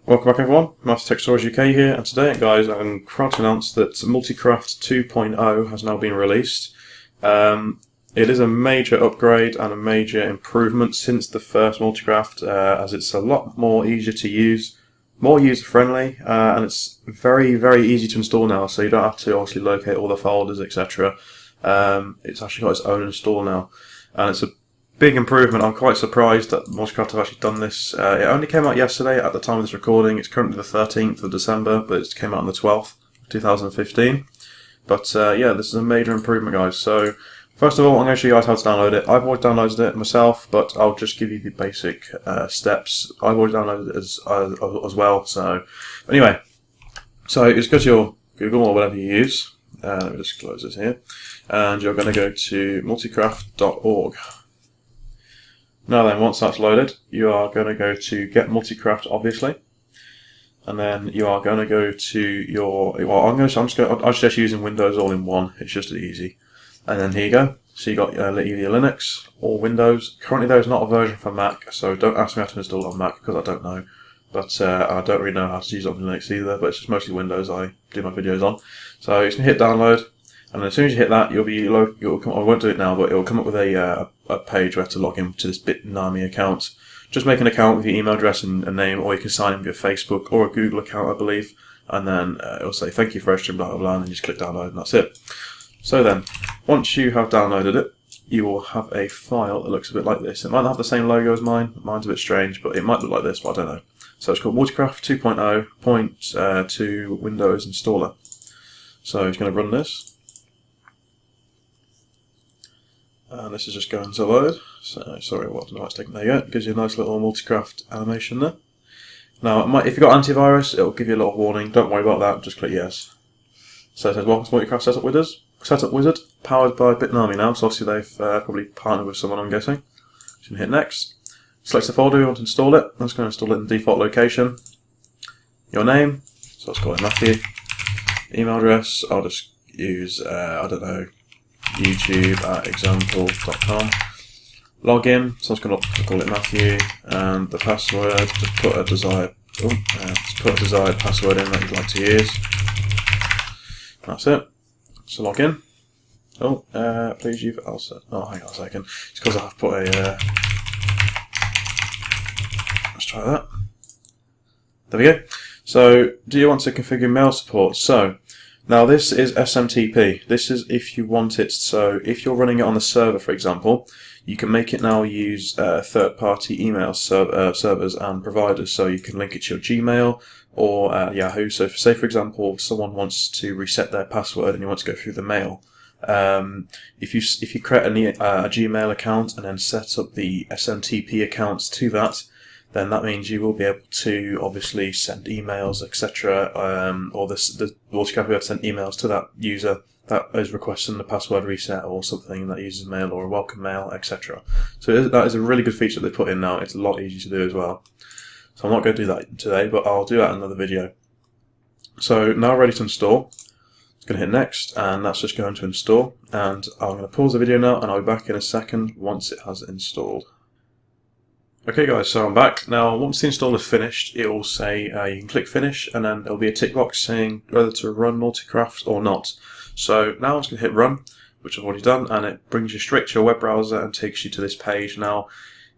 Welcome back everyone, Master Tech Storage UK here, and today guys I'm proud to announce that Multicraft 2.0 has now been released. It is a major upgrade and a major improvement since the first Multicraft, as it's a lot more easier to use, more user friendly, and it's very easy to install now, so you don't have to obviously locate all the folders, etc. It's actually got its own install now, and it's a big improvement. I'm quite surprised that Multicraft have actually done this. It only came out yesterday at the time of this recording. It's currently the 13th of December, but it came out on the 12th, 2015. But yeah, this is a major improvement, guys. So first of all, I'm going to show you guys how to download it. I've always downloaded it myself, but I'll just give you the basic steps. I've always downloaded it as well. So anyway, so just go to your Google or whatever you use. Let me just close this here. And you're going to go to multicraft.org. Now then, once that's loaded, you are going to go to Get Multicraft, obviously, and then you are going to go to your. Well, I'm just using Windows all in one. It's just easy, and then here you go. So you got either Linux or Windows. Currently, there is not a version for Mac, so don't ask me how to install it on Mac because I don't know. But I don't really know how to use it on Linux either. But it's just mostly Windows I do my videos on. So you can hit download. And as soon as you hit that, I won't do it now, but it will come up with a page where to log in to this Bitnami account. Just make an account with your email address and a name, or you can sign in with your Facebook or a Google account, I believe. And then it will say, thank you for registering, blah, blah, blah, and then you just click download, and that's it. So then, once you have downloaded it, you will have a file that looks a bit like this. It might not have the same logo as mine. Mine's a bit strange, but it might look like this, but I don't know. So it's called Multicraft 2.0.2 Windows Installer. So it's going to run this. And this is just going to load. So sorry, it's taking. There you go. It gives you a nice little Multicraft animation there. Now, if you've got antivirus, it will give you a little warning. Don't worry about that. Just click yes. So it says, "Welcome to Multicraft Setup Wizard, powered by Bitnami." Now, so obviously they've probably partnered with someone, I'm guessing. So you can hit next. Select the folder you want to install it. I'm just going to install it in the default location. Your name. So let's call it Matthew. Email address. I'll just use I don't know, youtube@example.com. Login, so I'm just going to call it Matthew, and the password, just put a desired password in that you'd like to use. That's it. So log in. Oh, please use Elsa. Oh, hang on a second. It's because I've put a. Let's try that. There we go. So, do you want to configure mail support? So. Now this is SMTP. This is if you want it. So if you're running it on the server, for example, you can make it now use third-party email servers and providers. So you can link it to your Gmail or Yahoo. So say for example, someone wants to reset their password and you want to go through the mail. If you create a Gmail account and then set up the SMTP accounts to that, then that means you will be able to obviously send emails, etc. Or the Multicraft will be able to send emails to that user that is requesting the password reset or something that uses mail or a welcome mail, etc. So that is a really good feature they put in now. It's a lot easier to do as well. So I'm not going to do that today, but I'll do that in another video. So now ready to install. It's going to hit next, and that's just going to install. And I'm going to pause the video now, and I'll be back in a second once it has installed. Okay guys, so I'm back. Now once the install is finished, it will say you can click finish, and then there'll be a tick box saying whether to run Multicraft or not. So now I'm just going to hit run, which I've already done, and it brings you straight to your web browser and takes you to this page. Now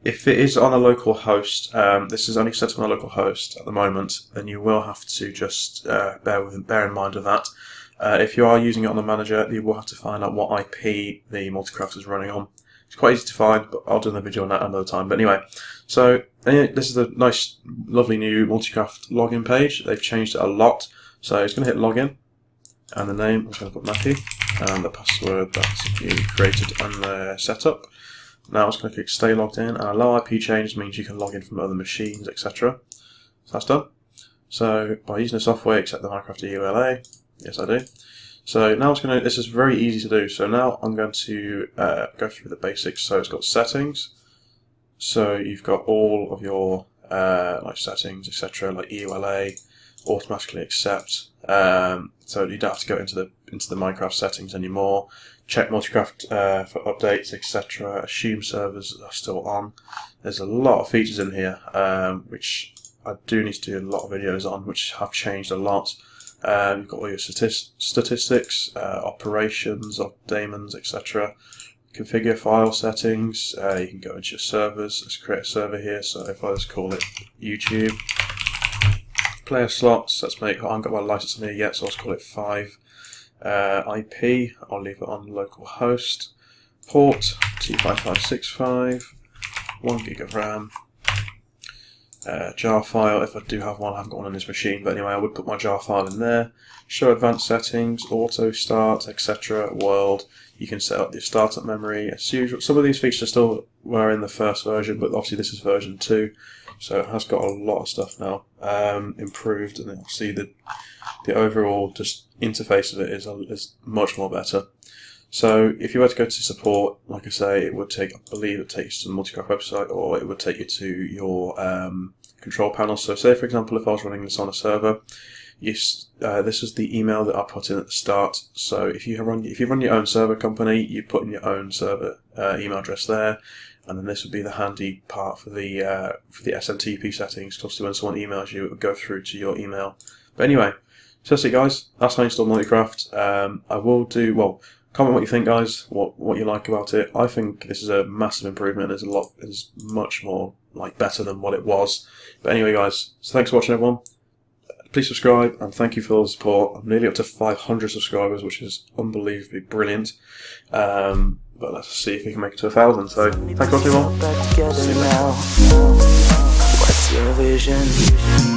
if it is on a local host, this is only set on a local host at the moment, then you will have to just bear in mind of that. If you are using it on the manager, you will have to find out what IP the Multicraft is running on. It's quite easy to find, but I'll do the video on that another time. But anyway, so this is a nice, lovely new Multicraft login page. They've changed it a lot. So it's going to hit login, and the name, I'm going to put Matthew, and the password that you created on the setup. Now I'm just going to click stay logged in, and allow IP change means you can log in from other machines, etc. So that's done. So by using the software, accept the Minecraft ULA. Yes, I do. So now this is very easy to do. So now I'm going to go through the basics. So it's got settings. So you've got all of your like settings, etc., like EULA, automatically accept. So you don't have to go into the Minecraft settings anymore. Check Multicraft for updates, etc. Assume servers are still on. There's a lot of features in here which I do need to do a lot of videos on, which have changed a lot. You've got all your statistics, operations of daemons, etc. Configure file settings. You can go into your servers. Let's create a server here. So if I just call it YouTube. Player slots. Let's make. I haven't got my license on here yet, so let's call it 5. IP. I'll leave it on localhost. Port T5565. 1 gig of RAM. Jar file, if I do have one, I haven't got one on this machine, but anyway, I would put my jar file in there. Show advanced settings, auto start, etc. World. You can set up your startup memory as usual. Some of these features still were in the first version, but obviously this is version 2, so it has got a lot of stuff now improved, and obviously the overall just interface of it is much more better. So if you were to go to support, like I say, it would take, I believe it takes you to the Multicraft website, or it would take you to your control panel. So say, for example, if I was running this on a server, this is the email that I put in at the start. So if you run your own server company, you put in your own server email address there, and then this would be the handy part for the SMTP settings. Because obviously when someone emails you, it would go through to your email. But anyway, so that's it, guys. That's how you install Multicraft. I will do comment what you think, guys. What you like about it. I think this is a massive improvement. It's much more better than what it was. But anyway, guys. So thanks for watching, everyone. Please subscribe, and thank you for all the support. I'm nearly up to 500 subscribers, which is unbelievably brilliant. But let's see if we can make it to 1,000. So thanks for watching, everyone. See you later. What's your vision?